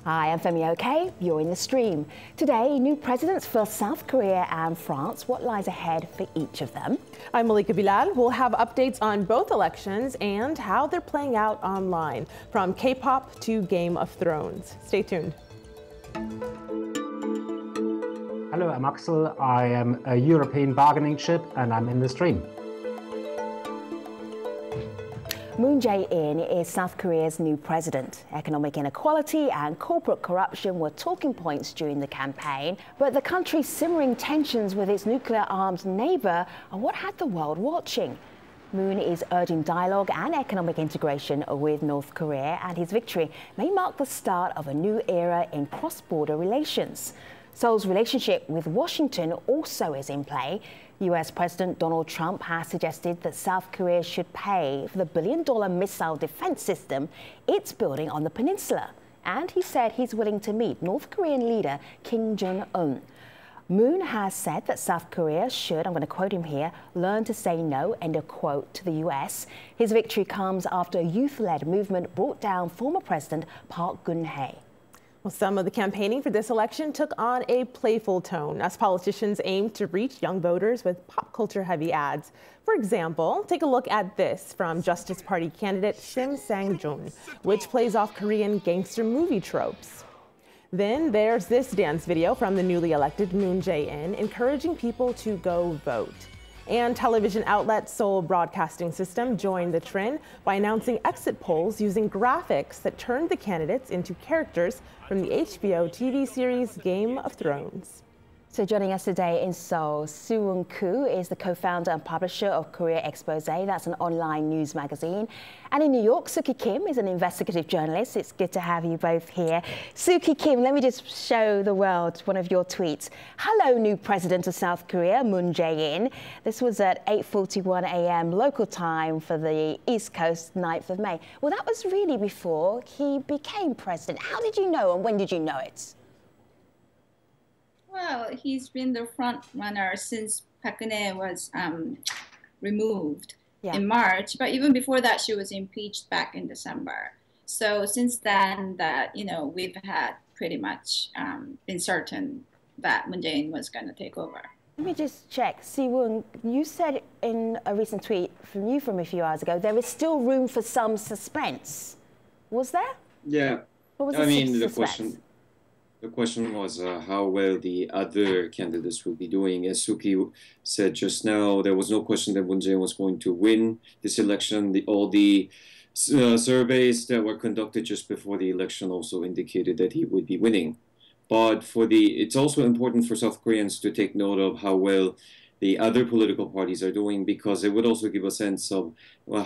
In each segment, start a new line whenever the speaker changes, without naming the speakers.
Hi, I'm Femi OK. You're in the stream. Today, new presidents for South Korea and France. What lies ahead for each of them?
I'm Malika Bilal. We'll have updates on both elections and how they're playing out online, from K-pop to Game of Thrones. Stay tuned.
Hello, I'm Axel. I am a European bargaining chip and I'm in the stream.
Moon Jae-in is South Korea's new president. Economic inequality and corporate corruption were talking points during the campaign, but the country's simmering tensions with its nuclear-armed neighbor are what had the world watching. Moon is urging dialogue and economic integration with North Korea, and his victory may mark the start of a new era in cross-border relations. Seoul's relationship with Washington also is in play. US President Donald Trump has suggested that South Korea should pay for the billion-dollar missile defense system it's building on the peninsula. And he said he's willing to meet North Korean leader Kim Jong-un. Moon has said that South Korea should, I'm going to quote him here, learn to say no, end of quote, to the US. His victory comes after a youth-led movement brought down former President Park Geun-hye.
Well, some of the campaigning for this election took on a playful tone as politicians aimed to reach young voters with pop culture-heavy ads. For example, take a look at this from Justice Party candidate Sim Sang-jun, which plays off Korean gangster movie tropes. Then there's this dance video from the newly elected Moon Jae-in encouraging people to go vote. And television outlet Seoul Broadcasting System joined the trend by announcing exit polls using graphics that turned the candidates into characters from the HBO TV series Game of Thrones.
So joining us today in Seoul, Soo-won Koo is the co-founder and publisher of Korea Expose. That's an online news magazine. And in New York, Suki Kim is an investigative journalist. It's good to have you both here. Suki Kim, let me just show the world one of your tweets. Hello, new president of South Korea, Moon Jae-in. This was at 8:41 a.m. local time for the East Coast, 9th of May. Well, that was really before he became president. How did you know and when did you know it?
Well, he's been the front runner since Park Geun-hye was removed in March. But even before that, she was impeached back in December. So since then, we've had pretty much been certain that Moon Jae-in was going to take over.
Let me just check. Si-woon, you said in a recent tweet from a few hours ago, there is still room for some suspense. Was there?
Yeah.
What was
The question was how well the other candidates will be doing. As Suki said just now, there was no question that Moon Jae-in was going to win this election. All the surveys that were conducted just before the election also indicated that he would be winning. But it's also important for South Koreans to take note of how well the other political parties are doing, because it would also give a sense of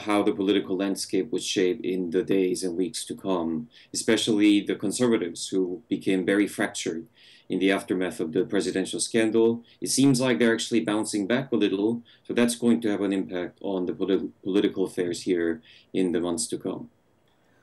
how the political landscape would shape in the days and weeks to come, especially the conservatives who became very fractured in the aftermath of the presidential scandal. It seems like they're actually bouncing back a little, so that's going to have an impact on the political affairs here in the months to come.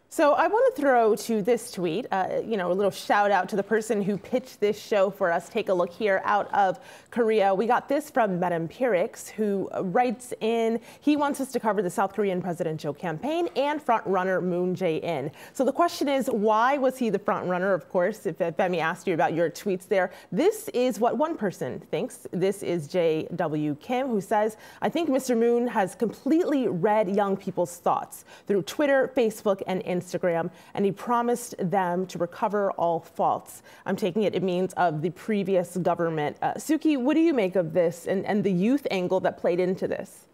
So I want to throw to this tweet, a little shout out to the person who pitched this show for us. Take a look here out of Korea. We got this from Metaempirics, who writes in, he wants us to cover the South Korean presidential campaign and frontrunner Moon Jae-in. So the question is, why was he the frontrunner? Of course, if Femi asked you about your tweets there, this is what one person thinks. This is J.W. Kim, who says, I think Mr. Moon has completely read young people's thoughts through Twitter, Facebook, and Instagram, and he promised them to recover all faults. I'm taking it means of the previous government. Suki, what do you make of this and the youth angle that played into this?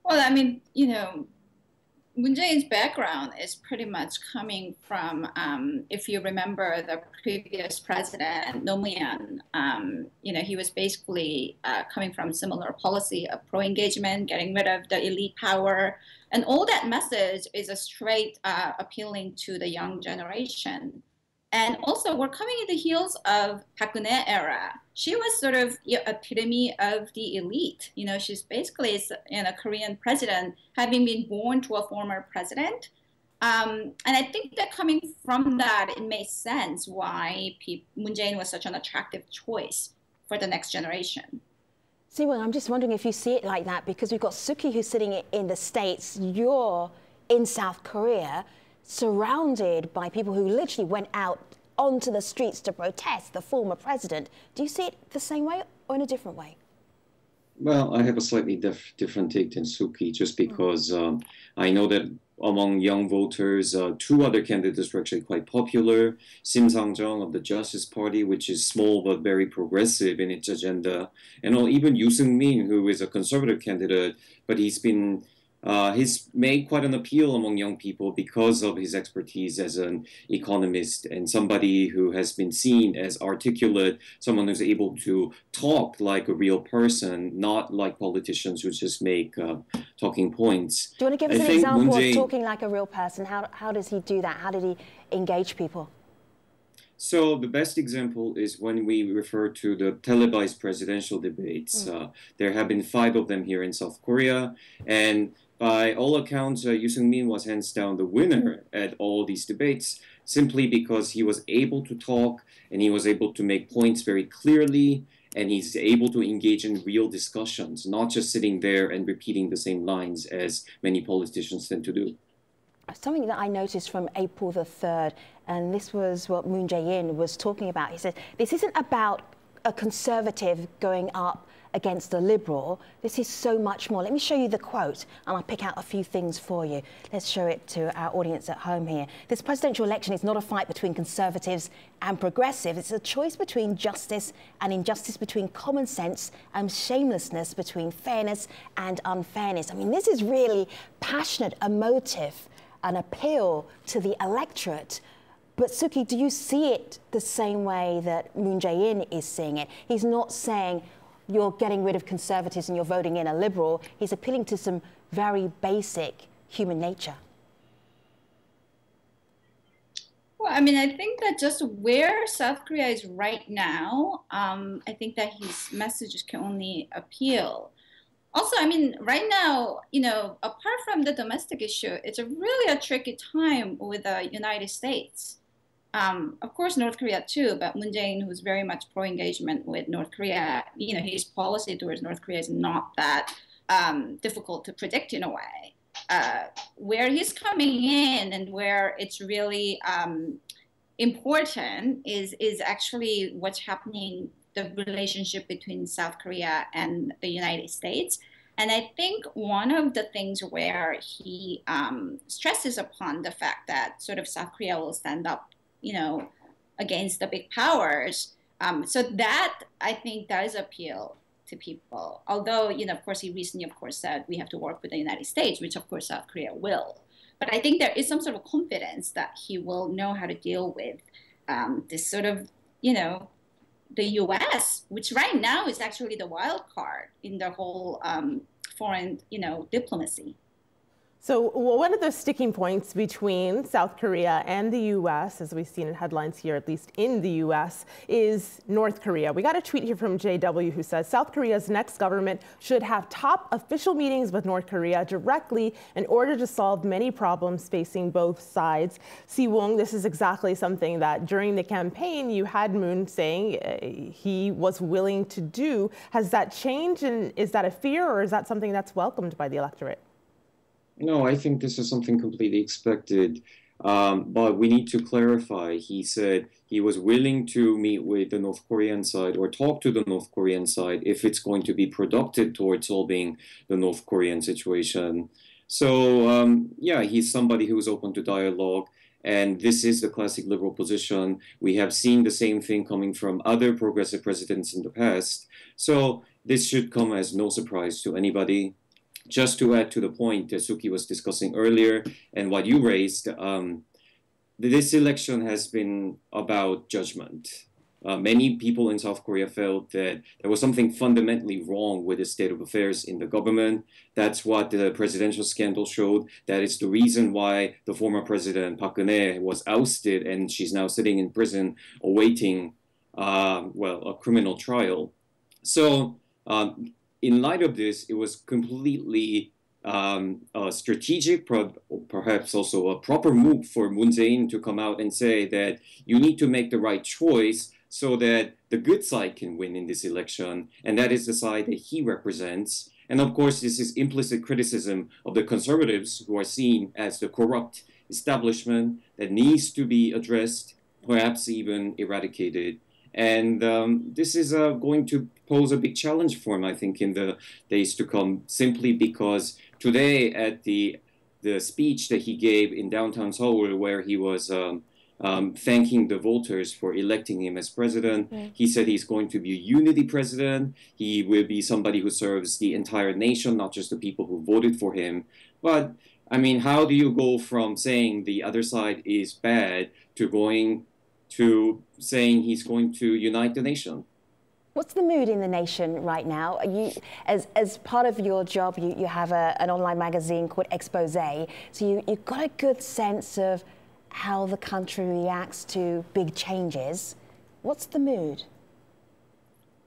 Well, I mean, Moon Jae-in's background is pretty much coming from, if you remember the previous president, Nomuyan, he was basically coming from similar policy of pro-engagement, getting rid of the elite power. And all that message is a straight appealing to the young generation. And also, we're coming in the heels of Park Geun-hye era. She was sort of epitome of the elite. She's basically a Korean president, having been born to a former president. And I think that coming from that, it makes sense why Moon Jae-in was such an attractive choice for the next generation.
Siwon, I'm just wondering if you see it like that, because we've got Suki who's sitting in the States, you're in South Korea, surrounded by people who literally went out onto the streets to protest the former president. Do you see it the same way or in a different way?
Well, I have a slightly different take than Suki, just because I know that among young voters, two other candidates were actually quite popular. Sim Sang-jung of the Justice Party, which is small but very progressive in its agenda, and even Yoo Seung-min, who is a conservative candidate, but he's made quite an appeal among young people because of his expertise as an economist and somebody who has been seen as articulate, someone who's able to talk like a real person, not like politicians who just make talking points.
Do you want to give us an example of talking like a real person? How does he do that? How did he engage people?
So the best example is when we refer to the televised presidential debates. There have been 5 of them here in South Korea, and by all accounts, Yoo Seung-min was hands down the winner at all these debates, simply because he was able to talk and he was able to make points very clearly, and he's able to engage in real discussions, not just sitting there and repeating the same lines as many politicians tend to do.
Something that I noticed from April the 3rd, and this was what Moon Jae-in was talking about. He said, this isn't about a conservative going up against a liberal. This is so much more. Let me show you the quote, and I'll pick out a few things for you. Let's show it to our audience at home here. This presidential election is not a fight between conservatives and progressives. It's a choice between justice and injustice, between common sense and shamelessness, between fairness and unfairness. I mean, this is really passionate, emotive, an appeal to the electorate. But Suki, do you see it the same way that Moon Jae-in is seeing it? He's not saying you're getting rid of conservatives and you're voting in a liberal. He's appealing to some very basic human nature.
Well, I mean, I think that just where South Korea is right now, I think that his messages can only appeal. Also, I mean, right now, apart from the domestic issue, it's really a tricky time with the United States. Of course, North Korea too, but Moon Jae-in, who's very much pro-engagement with North Korea, his policy towards North Korea is not that difficult to predict in a way. Where he's coming in and where it's really important is actually what's happening, the relationship between South Korea and the United States. And I think one of the things where he stresses upon the fact that sort of South Korea will stand up against the big powers. So that, I think, does appeal to people. Although, of course, he recently, said we have to work with the United States, which, of course, South Korea will. But I think there is some sort of confidence that he will know how to deal with this sort of, the U.S., which right now is actually the wild card in the whole foreign, diplomacy.
So one of the sticking points between South Korea and the U.S., as we've seen in headlines here, at least in the U.S., is North Korea. We got a tweet here from JW who says South Korea's next government should have top official meetings with North Korea directly in order to solve many problems facing both sides. Si-Wong, this is exactly something that during the campaign you had Moon saying he was willing to do. Has that changed, and is that a fear, or is that something that's welcomed by the electorate?
No, I think this is something completely expected, but we need to clarify. He said he was willing to meet with the North Korean side or talk to the North Korean side if it's going to be productive towards solving the North Korean situation. So, yeah, he's somebody who's open to dialogue, and this is the classic liberal position. We have seen the same thing coming from other progressive presidents in the past. So this should come as no surprise to anybody. Just to add to the point that Suki was discussing earlier and what you raised, this election has been about judgment. Many people in South Korea felt that there was something fundamentally wrong with the state of affairs in the government. That's what the presidential scandal showed. That is the reason why the former president Park Geun-hye was ousted and she's now sitting in prison awaiting, a criminal trial. So, in light of this, it was completely strategic, perhaps also a proper move for Moon Jae-in to come out and say that you need to make the right choice so that the good side can win in this election, and that is the side that he represents. And of course, this is implicit criticism of the conservatives who are seen as the corrupt establishment that needs to be addressed. perhaps even eradicated. And this is going to pose a big challenge for him, I think, in the days to come, simply because today at the speech that he gave in downtown Seoul, where he was thanking the voters for electing him as president. He said he's going to be a unity president. He will be somebody who serves the entire nation, not just the people who voted for him. But I mean, how do you go from saying the other side is bad to going to saying he's going to unite the nation?
What's the mood in the nation right now? Are you, as part of your job, you have an online magazine called Expose, so you've got a good sense of how the country reacts to big changes. What's the mood?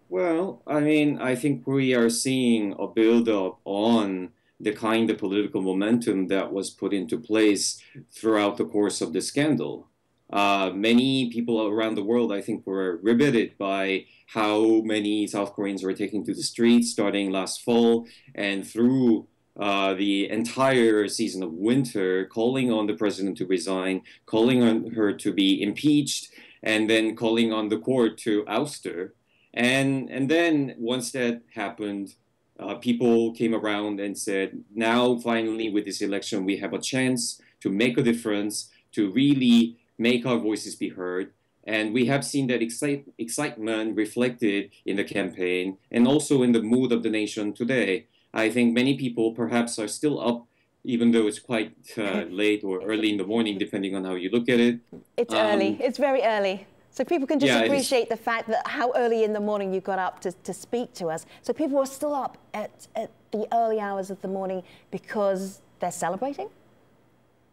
Well, I mean, I think we are seeing a build-up on the kind of political momentum that was put into place throughout the course of the scandal. Many people around the world, I think, were riveted by how many South Koreans were taking to the streets starting last fall and through the entire season of winter, calling on the president to resign, calling on her to be impeached, and then calling on the court to oust her. And then once that happened, people came around and said, now finally with this election, we have a chance to make a difference, to really make our voices be heard. And we have seen that excitement reflected in the campaign and also in the mood of the nation today. I think many people perhaps are still up, even though it's quite late or early in the morning, depending on how you look at it.
It's early. It's very early. So people can just appreciate the fact that how early in the morning you got up to speak to us. So people are still up at the early hours of the morning because they're celebrating?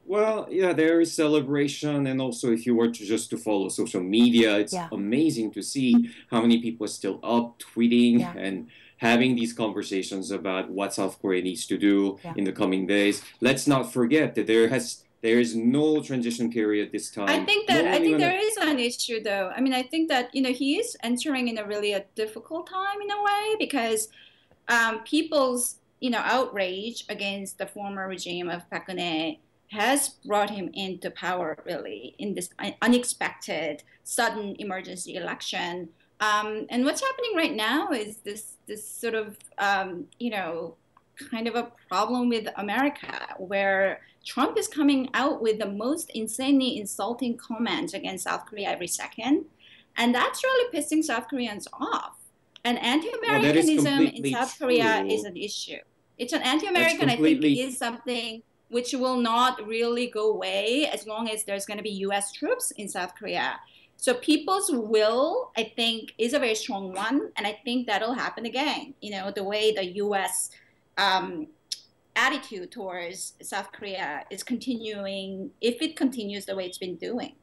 Well, yeah, there is celebration, and also if you were to follow social media, it's amazing to see how many people are still up tweeting and having these conversations about what South Korea needs to do in the coming days. Let's not forget that there is no transition period this time.
I think there is an issue, though. I mean, I think that he is entering in a difficult time in a way because people's outrage against the former regime of Park Geun-hye has brought him into power really in this unexpected, sudden emergency election. And what's happening right now is this sort of, kind of a problem with America, where Trump is coming out with the most insanely insulting comments against South Korea every second. And that's really pissing South Koreans off. And anti-Americanism in South Korea is an issue. It's an anti-American, I think, is something which will not really go away as long as there's going to be U.S. troops in South Korea. So people's will, I think, is a very strong one. And I think that'll happen again. The way the U.S. Attitude towards South Korea is continuing, if it continues the way it's been doing.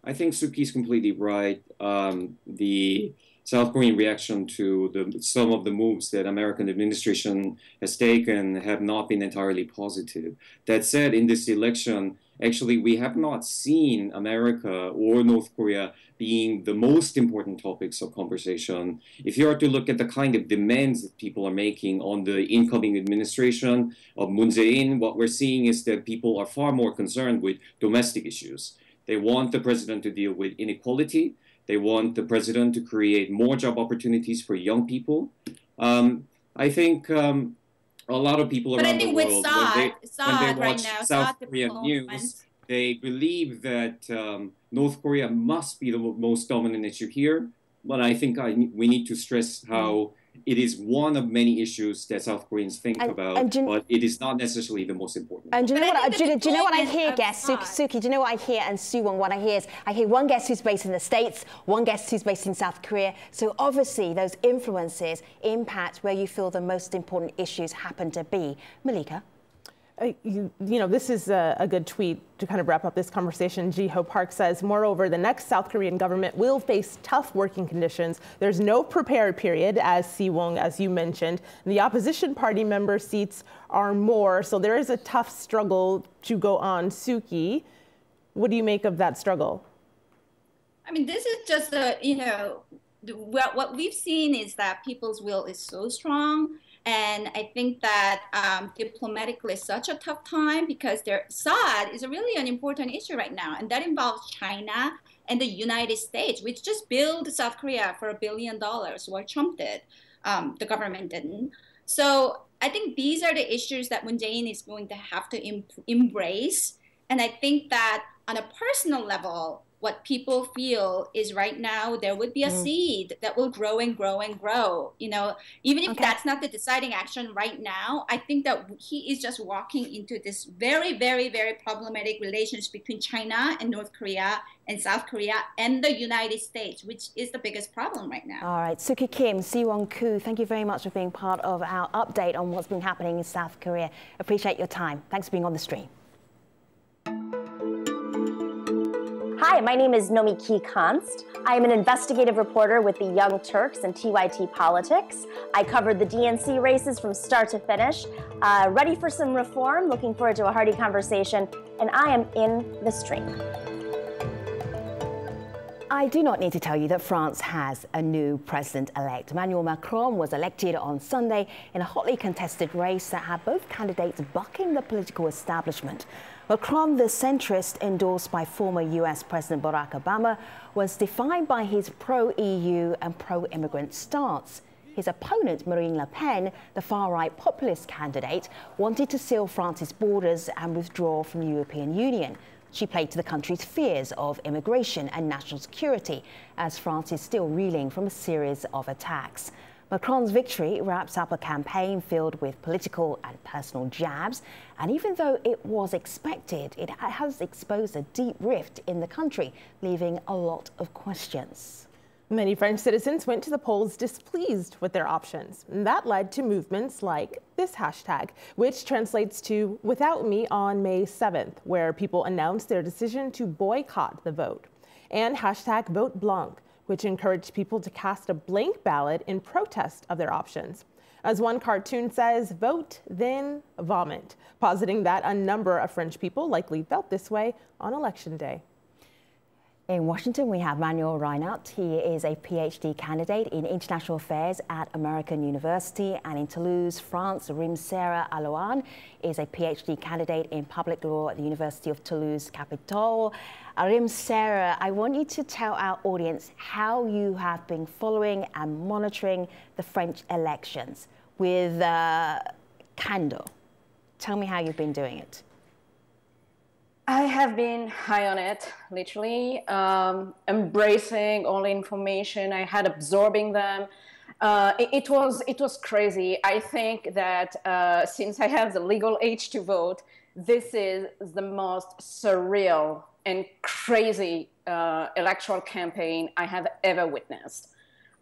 I think Suki's completely right. The South Korean reaction to some of the moves that American administration has taken have not been entirely positive. That said, in this election, actually, we have not seen America or North Korea being the most important topics of conversation. If you are to look at the kind of demands that people are making on the incoming administration of Moon Jae-in, what we're seeing is that people are far more concerned with domestic issues. They want the president to deal with inequality. They want the president to create more job opportunities for young people. I think a lot of people around the world, when they watch South Korean news, they believe that North Korea must be the most dominant issue here. But I think we need to stress how it is one of many issues that South Koreans think about, but it is not necessarily the most important.
And do you know what I hear, guest? Suki, do you know what I hear? And Suwon, what I hear is, I hear one guest who's based in the States, one guest who's based in South Korea. So obviously those influences impact where you feel the most important issues happen to be. Malika?
This is a good tweet to kind of wrap up this conversation. Ji-ho Park says, moreover, the next South Korean government will face tough working conditions. There's no prepared period, as Si-won, as you mentioned. The opposition party member seats are more, so there is a tough struggle to go on. Suki, what do you make of that struggle?
I mean, this is just what we've seen is that people's will is so strong And I think that diplomatically it's such a tough time because Assad is really an important issue right now. And that involves China and the United States, which just billed South Korea for $1 billion, while Trump did. The government didn't. So I think these are the issues that Moon Jae-in is going to have to embrace. And I think that on a personal level, what people feel is right now there would be a seed that will grow and grow and grow. You know, even if that's not the deciding action right now, I think that he is just walking into this very, very, very problematic relations between China and North Korea and South Korea and the United States, which is the biggest problem right now.
All right, Suki Kim, Siwon Koo, thank you very much for being part of our update on what's been happening in South Korea. Appreciate your time. Thanks for being on the stream.
Hi, my name is Nomi Ki-Kanst. I am an investigative reporter with the Young Turks and TYT Politics. I covered the DNC races from start to finish. Ready for some reform, looking forward to a hearty conversation, and I am in the stream.
I do not need to tell you that France has a new president-elect. Emmanuel Macron was elected on Sunday in a hotly contested race that had both candidates bucking the political establishment. Macron, the centrist endorsed by former US President Barack Obama, was defined by his pro-EU and pro-immigrant stance. His opponent, Marine Le Pen, the far-right populist candidate, wanted to seal France's borders and withdraw from the European Union. She played to the country's fears of immigration and national security, as France is still reeling from a series of attacks. Macron's victory wraps up a campaign filled with political and personal jabs, and even though it was expected, it has exposed a deep rift in the country, leaving a lot of questions.
Many French citizens went to the polls displeased with their options. And that led to movements like this hashtag, which translates to "Without Me" on May 7th, where people announced their decision to boycott the vote. And hashtag Vote Blanc, which encouraged people to cast a blank ballot in protest of their options. As one cartoon says, vote, then vomit, positing that a number of French people likely felt this way on Election Day.
In Washington, we have Manuel Reinhardt. He is a PhD candidate in international affairs at American University. And in Toulouse, France, Rim-Sarah Alouane is a PhD candidate in public law at the University of Toulouse Capitole. Rim-Sarah, I want you to tell our audience how you have been following and monitoring the French elections with candor. Tell me how you've been doing it.
I have been high on it, literally, embracing all the information. I had absorbing them. It was crazy. I think that since I have the legal age to vote, this is the most surreal and crazy electoral campaign I have ever witnessed.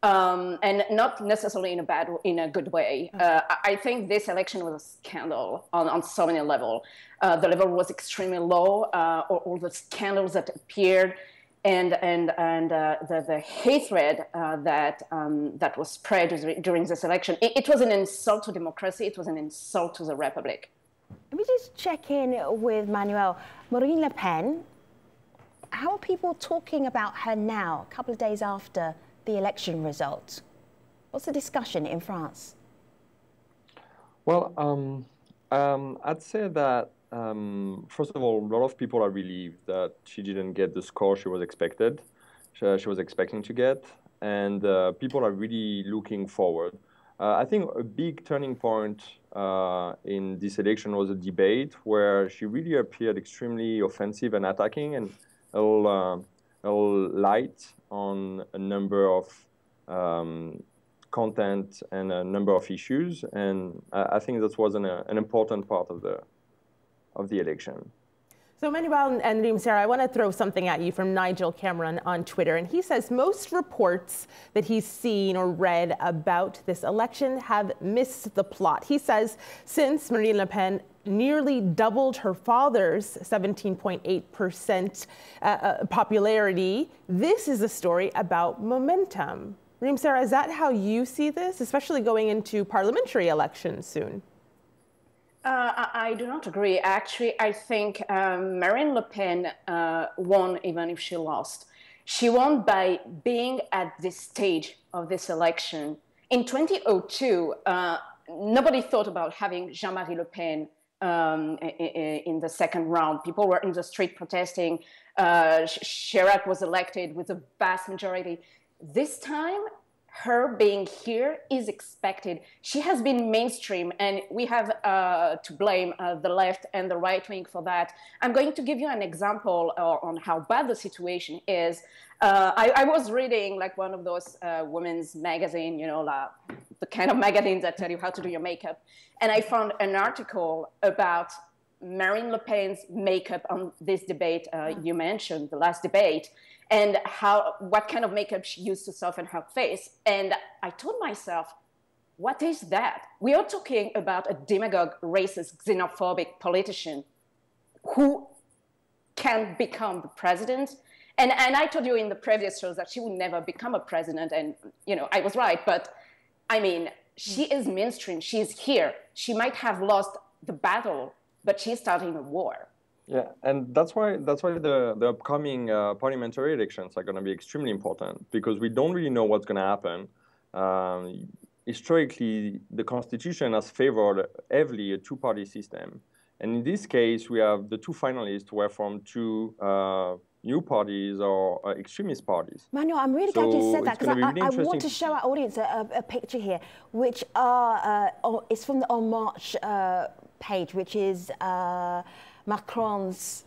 And not necessarily in a good way. I think this election was a scandal on so many levels. The level was extremely low, all the scandals that appeared, and the hatred that was spread during this election. It was an insult to democracy. It was an insult to the Republic.
Let me just check in with Manuel. Marine Le Pen, how are people talking about her now, a couple of days after the election results? What's the discussion in France?
Well, I'd say that, first of all, a lot of people are relieved that she didn't get the score she was expecting to get, and people are really looking forward. I think a big turning point in this election was a debate where she really appeared extremely offensive and attacking, and a little light on a number of content and a number of issues, and I think that was an important part of the election.
So Manuel and Rim-Sarah, I want to throw something at you from Nigel Cameron on Twitter, and he says most reports that he's seen or read about this election have missed the plot. He says since Marine Le Pen nearly doubled her father's 17.8% popularity, this is a story about momentum. Rim-Sarah, is that how you see this, especially going into parliamentary elections soon?
I do not agree. Actually, I think Marine Le Pen won even if she lost. She won by being at this stage of this election. In 2002, nobody thought about having Jean-Marie Le Pen in the second round. People were in the street protesting. Chirac was elected with a vast majority. This time, her being here is expected. She has been mainstream, and we have to blame the left and the right wing for that. I'm going to give you an example on how bad the situation is. I was reading like one of those women's magazine, you know, the kind of magazines that tell you how to do your makeup. And I found an article about Marine Le Pen's makeup on this debate you mentioned, the last debate, and what kind of makeup she used to soften her face. And I told myself, what is that? We are talking about a demagogue, racist, xenophobic politician who can become the president. And I told you in the previous shows that she would never become a president. And, you know, I was right. But, I mean, she is mainstream. She's here. She might have lost the battle, but she's starting a war.
Yeah, and that's why the upcoming parliamentary elections are going to be extremely important, because we don't really know what's going to happen. Historically, the Constitution has favored heavily a two-party system. And in this case, we have the two finalists were from two new parties or extremist parties.
Manuel, I'm really glad you said that, because I want to show our audience a picture here, which is from the En Marche page, which is Macron's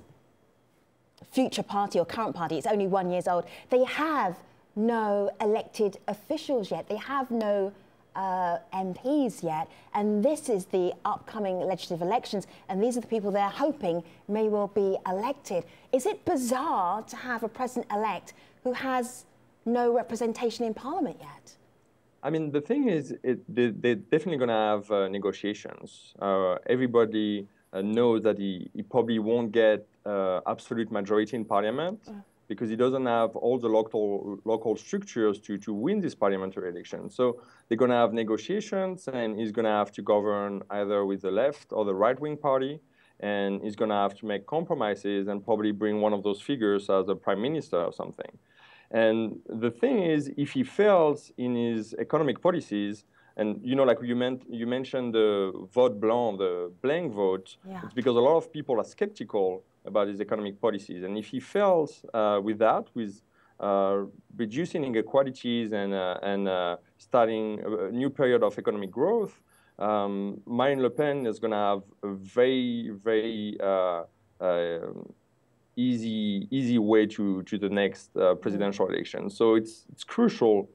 future party or current party. It's only 1 year old. They have no elected officials yet. They have no MPs yet. And this is the upcoming legislative elections. And these are the people they're hoping may well be elected. Is it bizarre to have a president-elect who has no representation in parliament yet?
I mean, the thing is, they're definitely going to have negotiations. Everybody knows that he probably won't get absolute majority in parliament because he doesn't have all the local structures to win this parliamentary election. So they're going to have negotiations, and he's going to have to govern either with the left or the right-wing party, and he's going to have to make compromises and probably bring one of those figures as a prime minister or something. And the thing is, if he fails in his economic policies, and you know, like you mentioned the vote blanc, the blank vote, it's because a lot of people are skeptical about his economic policies. And if he fails with that, with reducing inequalities and starting a new period of economic growth, Marine Le Pen is going to have a very, very easy way to the next presidential election. So it's crucial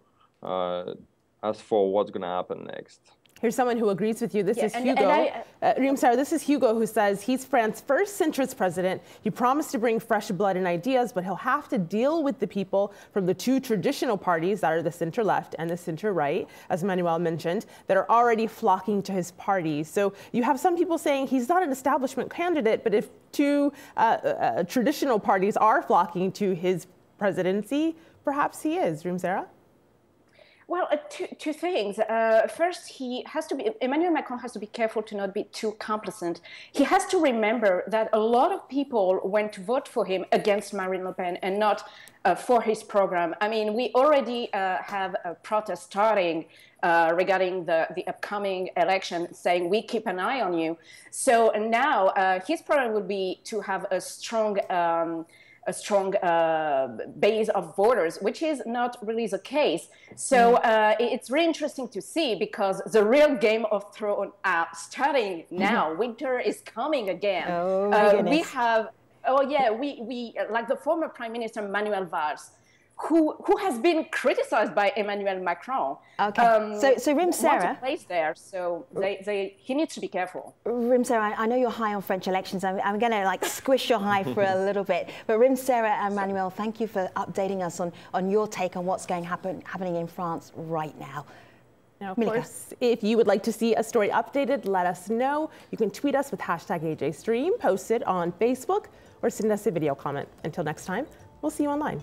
as for what's going to happen next.
Here's someone who agrees with you. This is Hugo. This is Hugo, who says he's France's first centrist president. He promised to bring fresh blood and ideas, but he'll have to deal with the people from the two traditional parties that are the center-left and the center-right, as Manuel mentioned, that are already flocking to his party. So you have some people saying he's not an establishment candidate, but if two traditional parties are flocking to his presidency, perhaps he is. Rimzera?
Well, two things. First, Emmanuel Macron has to be careful to not be too complacent. He has to remember that a lot of people went to vote for him against Marine Le Pen and not for his program. I mean, we already have a protest starting regarding the upcoming election, saying we keep an eye on you. So now his program would be to have a strong base of voters, which is not really the case. So it's really interesting to see, because the real Game of Thrones are starting now. Winter is coming again. We have, we like the former Prime Minister Manuel Valls, who has been criticized by Emmanuel Macron.
Okay, so Rimzera,
place there, so he needs to be careful.
Rimzera, I know you're high on French elections. I'm going to like squish your high for a little bit. But Rimzera and Manuel, thank you for updating us on your take on what's happening in France right now.
Now, of course, if you would like to see a story updated, let us know. You can tweet us with #AJStream, post it on Facebook, or send us a video comment. Until next time, we'll see you online.